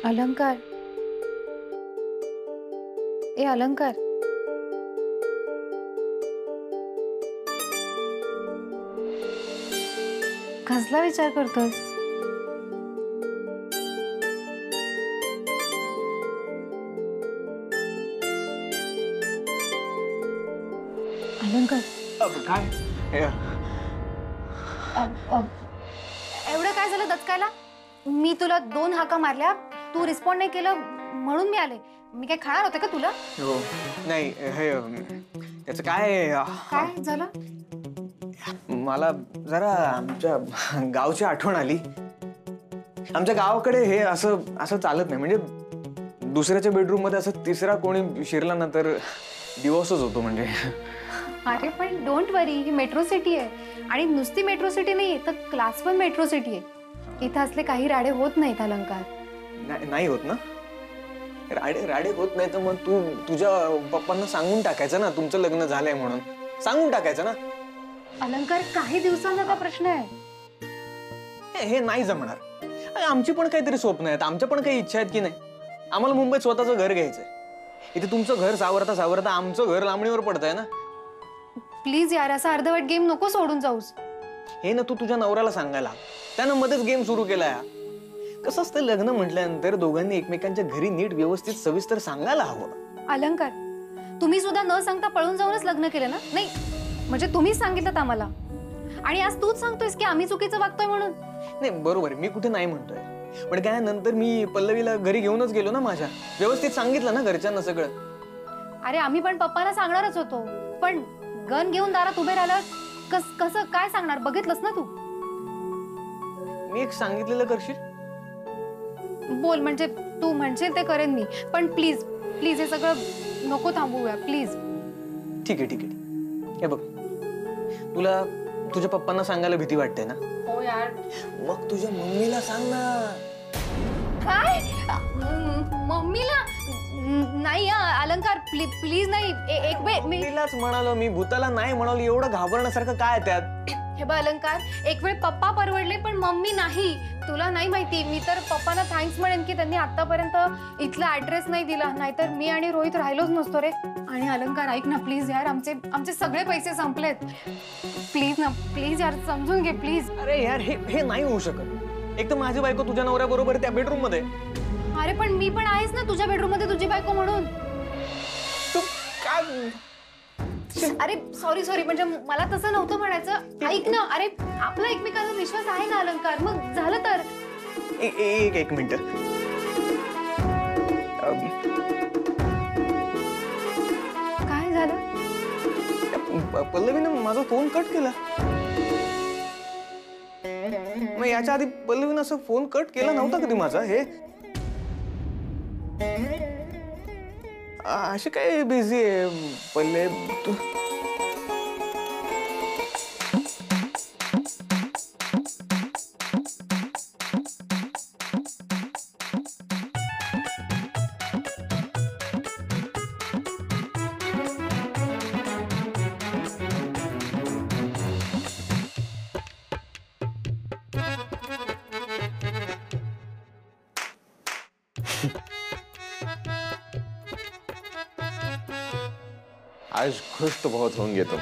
अलंकार, ए अलंकार, कसला विचार करतोस? अलंकार, काय एवढं काय झालं दचकायला? मी तुला 2 हाका मारल्या, तू रिस्पॉन्ड नाही केलं म्हणून मी आले. मी काय खाणार होते का तुला? हो नाही, हे त्याचं काय काय झालं? मला जरा आमच्या गावची आठवण आली. आमच्या गावाकडे हे असं असं चालत नाही. म्हणजे दुसऱ्याच्या बेडरूम मध्ये असं तिसरा कोणी शिरला ना तर डिवोर्सच होतो. म्हणजे अरे पण don't worry, he metro city आहे आणि नुसती मेट्रो सिटी नाही तर क्लास 1 मेट्रो सिटी आहे. इथं असले काही राडे होत नाहीत अलंकार. नाही होत ना? राडे होत नाही तर मग तू तुझ्या पप्पांना सांगून टाकायचं ना तुमचं लग्न झालंय म्हणून. सांगून टाकायचं ना. अलंकार, काही दिवसांचा प्रश्न आहे. हे नाही जमणार. आमची पण काहीतरी स्वप्न आहेत, आमच्या पण काही इच्छा आहेत की नाही. आम्हाला मुंबईत स्वतःचं घर घ्यायचंय. इथे तुमचं घर सावरता सावरता आमचं घर लांबणीवर पडतंय ना. प्लीज यार, असा अर्धवट गेम नको सोडून जाऊस. हे ना तू तुझ्या नवऱ्याला सांगायला. त्यानं मध्येच गेम सुरू केलाय. कसं असतं लग्न म्हटल्यानंतर दोघांनी एकमेकांच्या घरी नीट व्यवस्थित सविस्तर सांगायला हवं. अलंकार, तुम्ही सुद्धा न सांगता पळून जाऊनच लग्न केलं ना? नाही म्हणजे तुम्हीच सांगितलं आम्हाला आणि आज तूच सांगतोयस की आम्ही चुकीचं वागतोय म्हणून. नाही बरोबर आहे, मी कुठे नाही म्हणतोय. पण काय नंतर मी पल्लवीला घरी घेऊनच गेलो ना माझ्या. व्यवस्थित सांगितलं ना घरच्यांना सगळं. अरे आम्ही पण पप्पाला सांगणारच होतो, पण गन घेऊन दारात उभे राहिलं कसं काय सांगणार? बघितलंस ना तू. मी एक सांगितलेलं करशील? बोल, म्हणजे तू म्हणशील ते करेन मी, पण प्लीज प्लीज हे सगळं नको थांबवूया प्लीज. ठीक आहे ठीक आहे. हे बघ, तुला तुझ्या पप्पांना सांगायला भीती वाटते ना? हो यार. मग तुझ्या मम्मीला सांग ना. काय? मम्मीला नाही अलंकार, प्लीज नाही. एक वेळ मम्मीलाच म्हणालो मी, भूताला नाही म्हणालो. एवढं घाबरण्यासारखं काय त्यात? हे बघ अलंकार, एक वेळ पप्पा परवडले पण मम्मी नाही. तुला नाही माहिती, मी तर पप्पांना थँक्स म्हणेन की त्यांनी आतापर्यंत इथला ऍड्रेस नाही दिला, नाहीतर मी आणि रोहित राहिलोच नसतो रे. आणि अलंकार ऐक ना प्लीज यार, आमचे सगळे पैसे संपलेत. प्लीज ना प्लीज यार, समजून घे प्लीज. अरे यार हे नाही होऊ शकत. एक तर माझी बायको तुझ्या नवऱ्या बरोबर त्या बेडरूम मध्ये. अरे पण मी पण आहेस ना तुझ्या बेडरूम मध्ये तुझी बायको म्हणून. तू काय? अरे सॉरी म्हणजे मला तसं नव्हतं म्हणायचं. ऐक ना, अरे आपला एकमेकांचा विश्वास आहे ना अलंकार, मग झालं तर. एक मिनिट. काय झालं? पल्लवीनं माझा फोन कट केला. मग याच्या आधी पल्लवीनं असं फोन कट केला नव्हता कधी माझा. हे अशी काय बिझी आहे पल्ले तू? आज खुश तो बहुत होंगे तुम.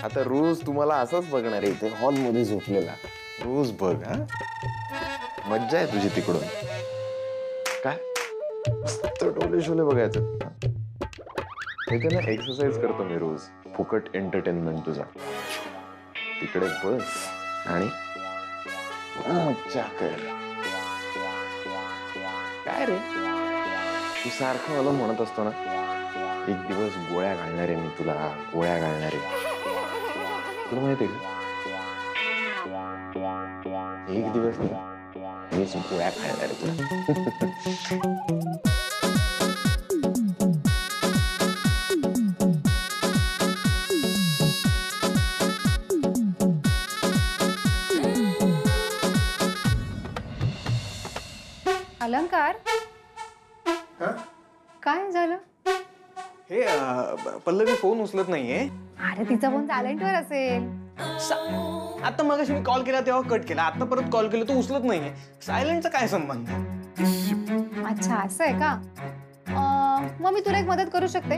आता रोज तुम्हाला असंच बघणार आहे इथे हॉल मध्ये झोपलेला. रोज बघ. मज्जा आहे तुझी तिकडून. काय तर डोले शोले बघायचं. इथे ना एक्सरसाइज करतो मी रोज. फुकट एंटरटेनमेंट तुझा. तिकडे बस आणि मज्जा कर. काय रे तू सारखं मला म्हणत असतो ना, एक दिवस गोळ्या घालणार आहे मी तुला, गोळ्या घालणार आहे. तुला माहितीये का, एक दिवस मीच गोळ्या घालणार आहे तुला. अलंकार, काय झालं? हे पल्लवी फोन उचलत नाहीये. अरे तिचा फोन सायलेंटवर असेल. आता मगाशी मी कॉल केला तेव्हा कट केला, आता परत कॉल केला तो उचलत नाहीये. सायलेंटचा काय संबंध? अच्छा असं आहे का? मग मी तुला एक मदत करू शकते.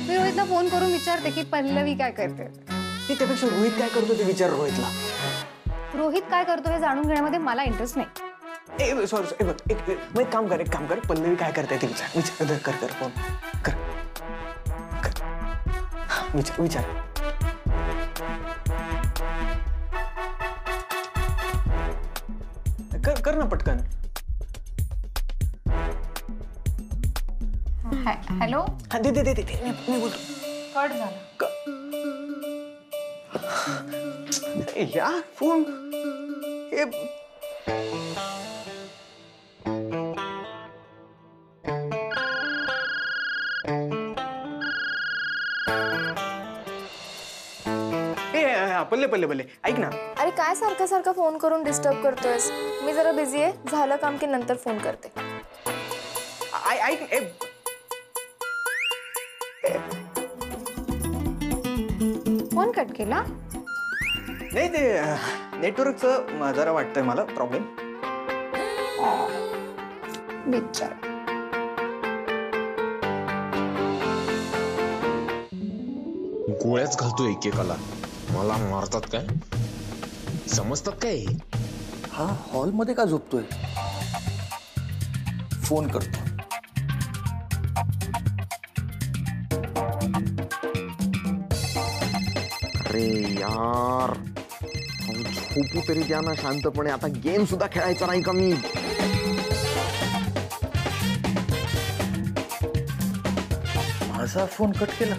मी रोहितला फोन करून विचारते की पल्लवी काय करते. त्यापेक्षा रोहित काय करतो ते विचार रोहितला. रोहित काय करतो हे जाणून घेण्यामध्ये मला इंटरेस्ट नाही. सॉरी बघ एक काम कर पल्लवी काय करते ते विचार कर फोन कर विचार कर ना पटकन. हॅलो. हा दे मी बोलतो. कट झाला. या फोन हे पल्ले ऐक ना. अरे काय सारखा सारखा फोन करून डिस्टर्ब करतोयस? मी जरा बिझी आहे, झालं काम की नंतर फोन करते. ऐक फोन कट केला? नाही ते नेटवर्कचं जरा वाटतंय मला प्रॉब्लेम. विचार. गोळ्याच घालतो एकेकाला. मला मारतात काय? समजतात काय? हा हॉलमध्ये का झोपतोय? फोन करतो. अरे यार झोपू तरी द्या ना शांतपणे. आता गेम सुद्धा खेळायचा नाही का मी? माझा फोन कट केला.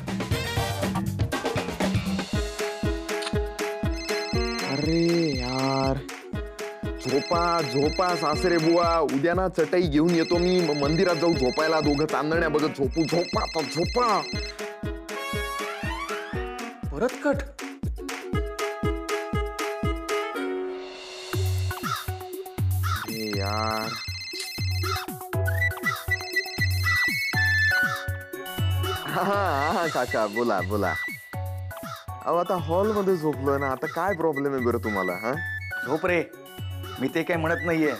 अरे यार झोपा सासरे बुवा. उद्या ना चटई घेऊन येतो मी. मंदिरात जाऊ झोपायला. दोघं चांदण्या बघत झोपू. झोपा परत कट. अरे यार हा काका बोला. अहो आता हॉल मध्ये झोपलोय ना. आता काय प्रॉब्लेम आहे बरं तुम्हाला? हा झोप रे, मी ते काय म्हणत नाहीये.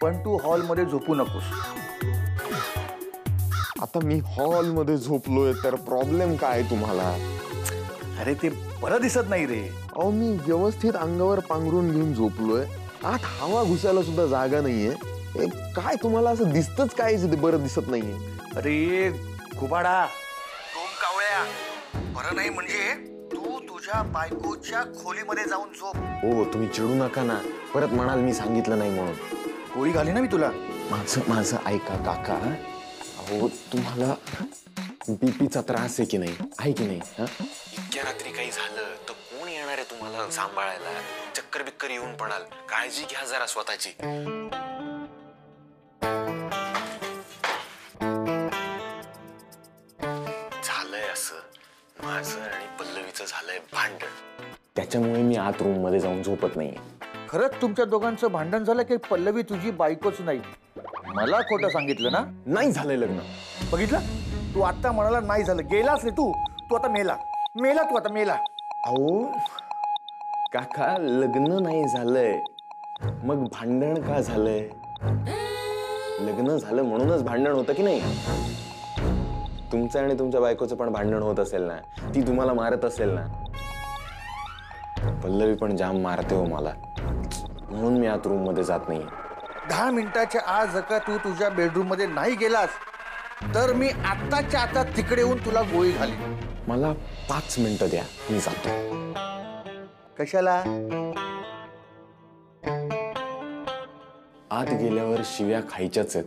पण तू हॉलमध्ये झोपू नकोस. आता मी हॉल मध्ये झोपलोय तर प्रॉब्लेम काय तुम्हाला? अरे ते बरं दिसत नाही रे. अहो मी व्यवस्थित अंगावर पांघरून घेऊन झोपलोय. आत हवा घुसायला सुद्धा जागा नाहीये. काय तुम्हाला असं दिसतच काय ते बरं दिसत नाहीये? अरे खुबाडा, कावळ्या, बरं नाही म्हणजे तू तुझ्या बायकोच्या खोलीमध्ये जाऊन झोप. हो तुम्ही चिडू नका ना. परत म्हणाल मी सांगितलं नाही म्हणून. गोळी घाली ना मी तुला. माझं ऐका काका. अहो तुम्हाला बीपीचा त्रास आहे की नाही? आहे की नाही? इतक्या रात्री काही झालं तर कोण येणार आहे तुम्हाला सांभाळायला? चक्कर बिक्कर येऊन पडाल. काळजी घ्या जरा स्वतःची. झालंय असं, माझं आणि पल्लवीचं झालंय भांडण. त्याच्यामुळे मी आत रूम मध्ये जाऊन झोपत नाहीये. खरंच तुमच्या दोघांचं भांडण झालं की पल्लवी तुझी बायकोच नाही? मला खोटं सांगितलं ना? नाही झालंय लग्न. बघितलं, तू आता म्हणाला नाही झालं. गेलास रे तू आता मेला तू आता मेला. अहो काका लग्न नाही झालंय मग भांडण का झालंय? लग्न झालं म्हणूनच भांडण होतं की नाही? तुमचं आणि तुमच्या बायकोचं पण भांडण होत असेल ना. ती तुम्हाला मारत असेल ना. पल्लवी पण जाम मारते हो मला. म्हणून मी आत रूम मध्ये जात नाही. 10 मिनिटाच्या आत जर का तू तुझ्या बेडरूम मध्ये नाही गेलास तर मी आत्ताच्या आता तिकडे येऊन तुला गोळी घालीन. मला 5 मिनिटं द्या, मी जातो. कशाला? आत गेल्यावर शिव्या खायच्याच आहेत.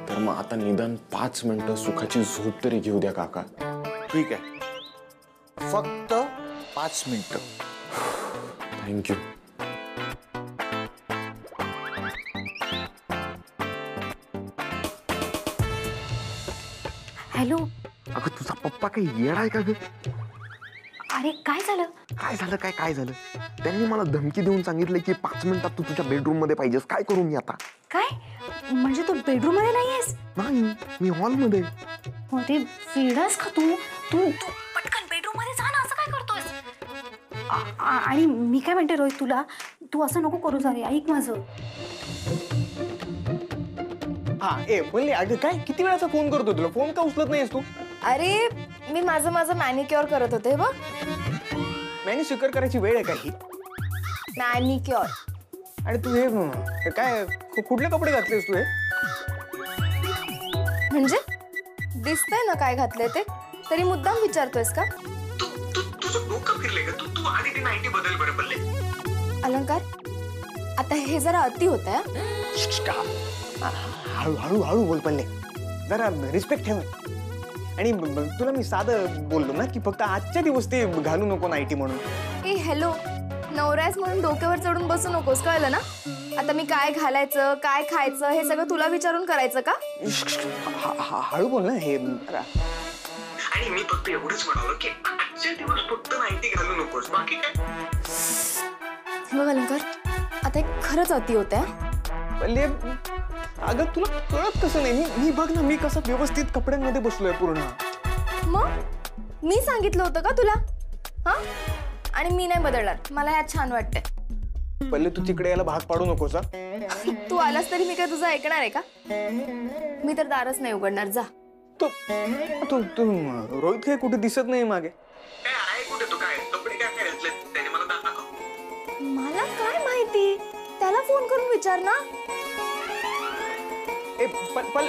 तर मग आता निदान 5 मिनिटं सुखाची झोप तरी घेऊ द्या काका. ठीक आहे, फक्त 5 मिनिटं. थँक्यू. हॅलो. अगं तुझा पप्पा काही येडा आहे का ग? अरे काय झालं? काय झालं? त्यांनी मला धमकी देऊन सांगितलं की 5 मिनिटात तू तुझ्या बेडरूम मध्ये पाहिजेस. काय करू मी आता? काय म्हणजे तू बेडरूम मध्ये नाहीयेस? नाही, मी हॉल मध्ये. अरे वेडास का तू? तू पटकन बेडरूम मध्ये जा ना. असं काय करतोयस? आणि मी काय म्हणते रोहित तुला, तू असं नको करू जा रे, ऐक माझं. हा पल्ले, अगं काय किती वेळाचा फोन करतो तुला, फोन का उचलत नाहीस तू? अरे मी माझं मॅनिक्युअर करत होते बघ. मॅनिक्युअर करायची वेळ आहे का ही? मॅनिक्युअर. आणि तू हे काय कुठले कपडे घातलेस तू हे? म्हणजे दिसतंय ना काय घातलंय ते, तरी मुद्दाम विचारतोयस का? तुझं डोकं फिरले का? तू आधी ती नाईटी बदल बरं पल्ले. अलंकार, आता हे जरा अति होत आहे. हळू बोल पल्ले, जरा रिस्पेक्ट ठेव. आणि तुला मी साधं बोललो ना की फक्त आजच्या दिवस ते घालू नको नाईटी म्हणून. ए हॅलो, नवरायस म्हणून डोक्यावर चढून बसू नकोस, कळलं ना? आता मी काय घालायचं, काय खायचं हे सगळं तुला विचारून करायचं का? हळू बोल ना हे. आणि मी फक्त एवढंच म्हणालो की आजच्या दिवस फक्त नाईटी घालू नकोस, बाकी काय. बघ अलंकार, आता एक खरंच अति होत आहे. पल्ले अगं तुला कळत कसं नाही? मी बघ ना, मी कसं व्यवस्थित कपड्यांमध्ये बसलोय पूर्ण. मग मी सांगितलं होतं का तुला? हा, आणि मी नाही बदलणार, मला ह्यात छान वाटतंय. पल्ले तू तिकडे यायला भाग पाडू नकोस. तू आलास तरी मी काय तुझं ऐकणार आहे का? मी तर दारच नाही उघडणार, जा. तू रोहित काय कुठे दिसत नाही मागे? कुठे तू काय कपडे काय घातले त्याने मला दाखव. मला काय माहिती, त्याला फोन करून विचार ना. ए पल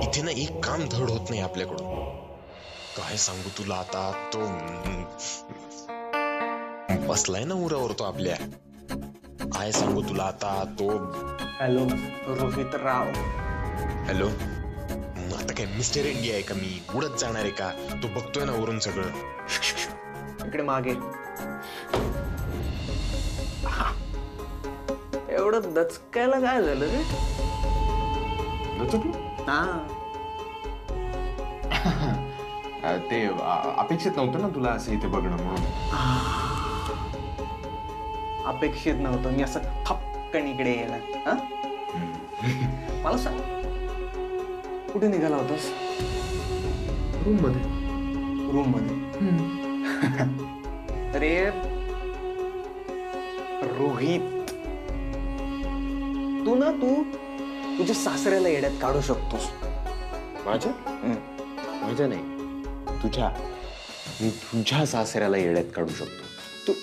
इथे ना एक काम धड होत नाही आपल्याकडून. काय सांगू तुला आता, तो बसलाय ना उरावर तो आपल्या. काय सांगू तुला आता, तो. हॅलो रोहित राव. हॅलो, आता काय मिस्टर इंडिया आहे का मी, उडत जाणार आहे का? तो बघतोय ना वरून सगळं. इकडे मागे. एवढं दचकायला काय झालं रे? ते अपेक्षित नव्हतं ना तुला असं इथे बघणं म्हणून. अपेक्षित नव्हतं मी असं थपकन इकडे येणं. मला सांग, कुठे निघाला होतास? रूम मध्ये. अरे रोहित, तू तुझ्या सासऱ्याला येड्यात काढू शकतोस. माझ्या नाही, तुझ्या. मी तुझ्या सासऱ्याला येड्यात काढू शकतो.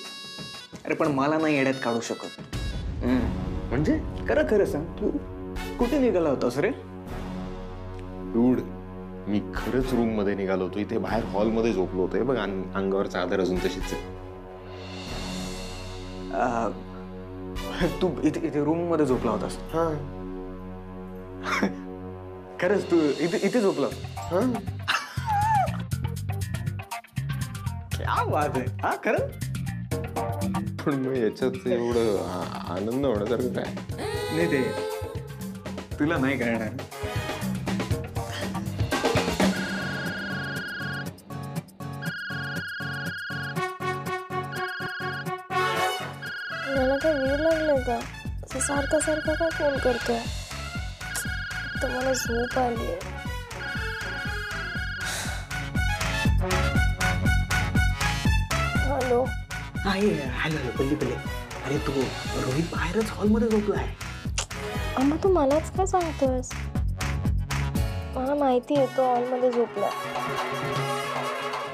अरे पण मला नाही येड्यात काढू शकत. म्हणजे खरं सांग, तू कुठे निघाला होतास रे? डूड, मी खरंच रूम मध्ये निघालो होतो. इथे बाहेर हॉल मध्ये झोपलो होतो. बघ अंगावर चादर अजून तशीच आहे. तू इथे रूम मध्ये झोपला होतास? हा. खरंच तू इथे झोपला? क्या बात आहे. हा खरं? पण मग याच्यात एवढं आनंद होण्यासारखं काय नाही, ते तुला नाही कळणार. मला काय वेळ लागलाय का? सारखा काय फोन करतोय? तर मला झोप आली. हॅलो. हॅलो पल्ली. अरे तू रोहित बाहेरच हॉलमध्ये झोपलाय. अम्मा, तू मलाच काय सांगतोयस? मला माहिती आहे तो हॉलमध्ये झोपलाय.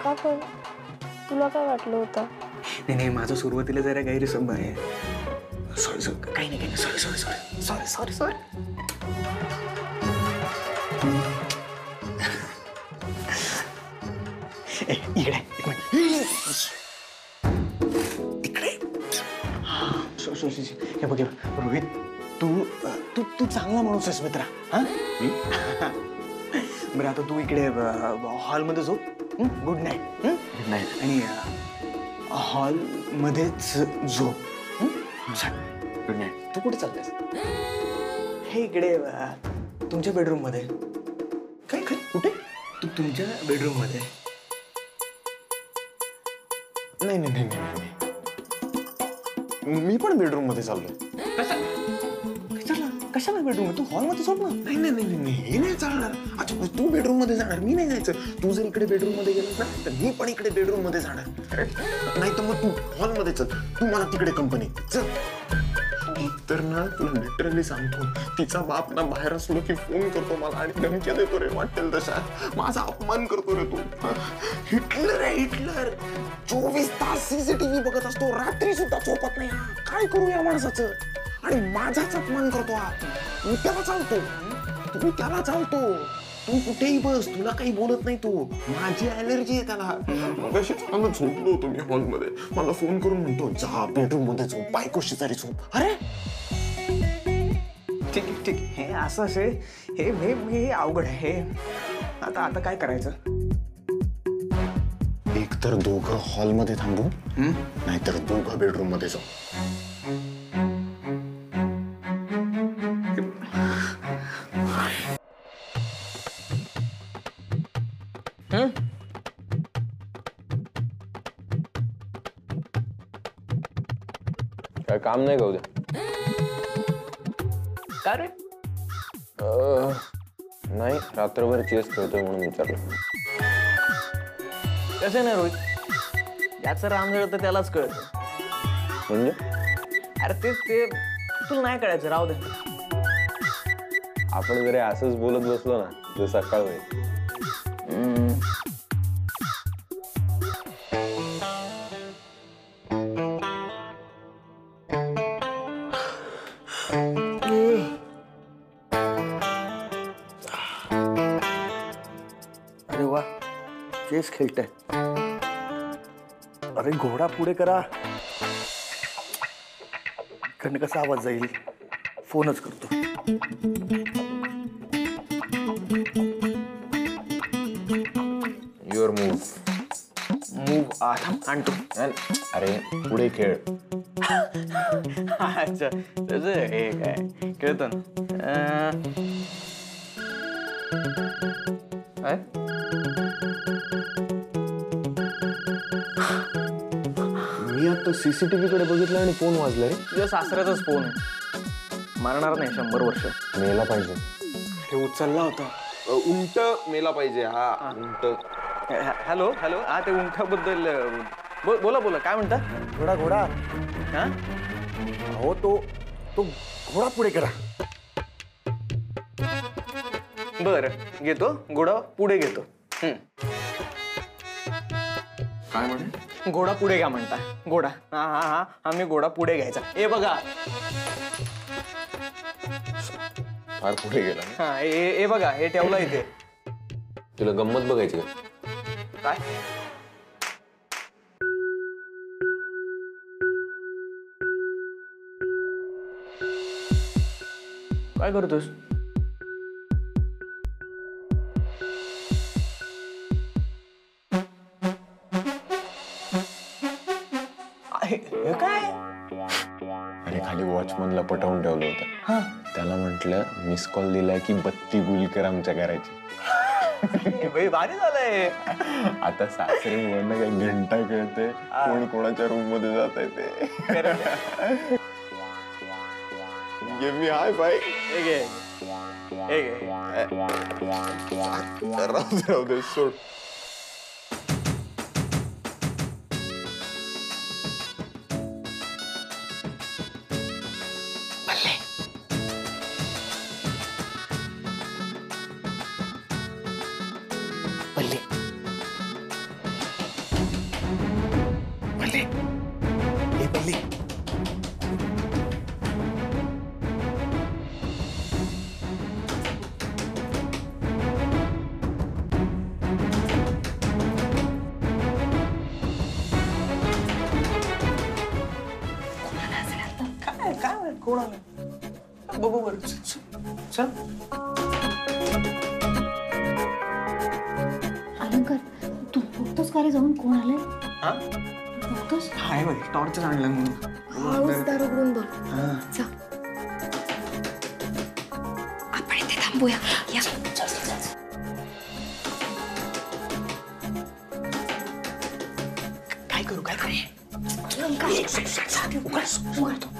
का पण तुला काय वाटलं होतं? नाही, माझं सुरुवातीला जरा गैरसमज आहे. सॉरी काही नाही. सॉरी. इकडे एक मिनिट. तिकडे. हे बघ रोहित, तू चांगला माणूस आहेस मित्रा. हा बरं, आता तू इकडे हॉलमध्ये झोप. Good night. Good night. आणि हॉल मध्येच झोप. Good night. तू कुठे चालतेस? हे इकडे तुमच्या बेडरूम मध्ये. काय कुठे? तू तुमच्या बेडरूम मध्ये. नाही. मी पण बेडरूम मध्ये चाललो. कशाला बेडरूम तू हॉल मध्ये झोप ना. नाही नाही नाही नाही, हे नाही चालणार. अच्छा तू बेडरूम मध्ये जाणार, मी नाही जायचं. तू जर इकडे बेडरूम मध्ये गेलास ना तर मी पण इकडे बेडरूम मध्ये जाणार. नाही तर मग तू हॉल मध्ये चल, तू मला तिकडे कंपनी चल. तर ना तुला लिटरली सांगतो, तिचा बाप ना बाहेर असलो की फोन करतो मला आणि धमक्या देतो रे वाटेल तशा. माझा अपमान करतो रे तू. हिटलर आहे हिटलर. 24 तास सीसीटीव्ही बघत असतो, रात्री सुद्धा झोपत नाही. काय करू या माणसाचं? आणि माझाच अपमान करतो हा. मी त्याला चालतो, तुम्ही त्याला चालतो. तू कुठेही बस, तुला काही बोलत नाही. तू माझी अलर्जी आहे त्याला. मगाशी चांगलं झोपलो होतो मी हॉलमध्ये, मला फोन करून म्हणतो जा बेडरूम मध्ये झोप, बायको शेजारी झोप. अरे ठीक आहे ठीक आहे, हे असं असे हे अवघड आहे. आता आता काय करायचं? एक तर दोघं हॉलमध्ये थांबू, नाहीतर दोघं बेडरूम मध्ये जाऊ. काय काम नाही का उद्या? का रे? नाही, रात्रभर चेस खेळतोय म्हणून विचारलं. कसं नाही रोहित, याचं राम जळतं त्यालाच कळतं. म्हणजे अरे ते तुला नाही कळायचं, राहू दे. आपण जरी असंच बोलत बसलो ना तर सकाळ होईल. अरे वा, चेस खेळताय. अरे घोडा पुढे करा. इकडनं कसा आवाज जाईल? फोनच करतो. Your move. मूव आणतो. अरे पुढे खेळ. अच्छा तसं हे काय कळतं ना. काय? मी आता सीसीटीव्ही कडे बघितलं आणि फोन वाजला रे. तुझ्या सासऱ्याचाच फोन आहे. मारणार नाही 100 वर्ष. मेला पाहिजे. हे उचलला होता. उंट मेला पाहिजे. हा उंट. हॅलो हॅलो, हा ते उंटाबद्दल बोला बोला, काय म्हणता? घोडा घोडा. हा हो तो घोडा पुढे करा. बरं घेतो, घोडा पुढे घेतो. काय म्हणे? घोडा पुढे घ्या म्हणता. घोडा हा हा हा हा मी घोडा पुढे घ्यायचा. हे बघा, फार पुढे गेला. हा हे बघा, हे ठेवलं इथे. तुला गंमत बघायची का? काय काय करतोस? हे काय? अरे खाली वॉचमनला पटवून ठेवलं होतं. त्याला म्हटलं मिस कॉल दिलाय की बत्ती गुल कर आमच्या घराची. भाई भारी झालंय. आता सासरे मुलांना काही घंटा कळते कोण कोणाच्या रूम मध्ये जात आहे ते. मी हाय बाय. राहू दे सोड. कोण आलं बघू बरं. चल. अलंकार, तू बघतोस का रे जाऊन कोण आलंय? हा बघतोस? हाय बाई, टॉर्च आणलं म्हणून. हळूच दार उघडून बघ. जा. आपण इथे थांबूया. या. काय करू? अलंकार. नको करतो.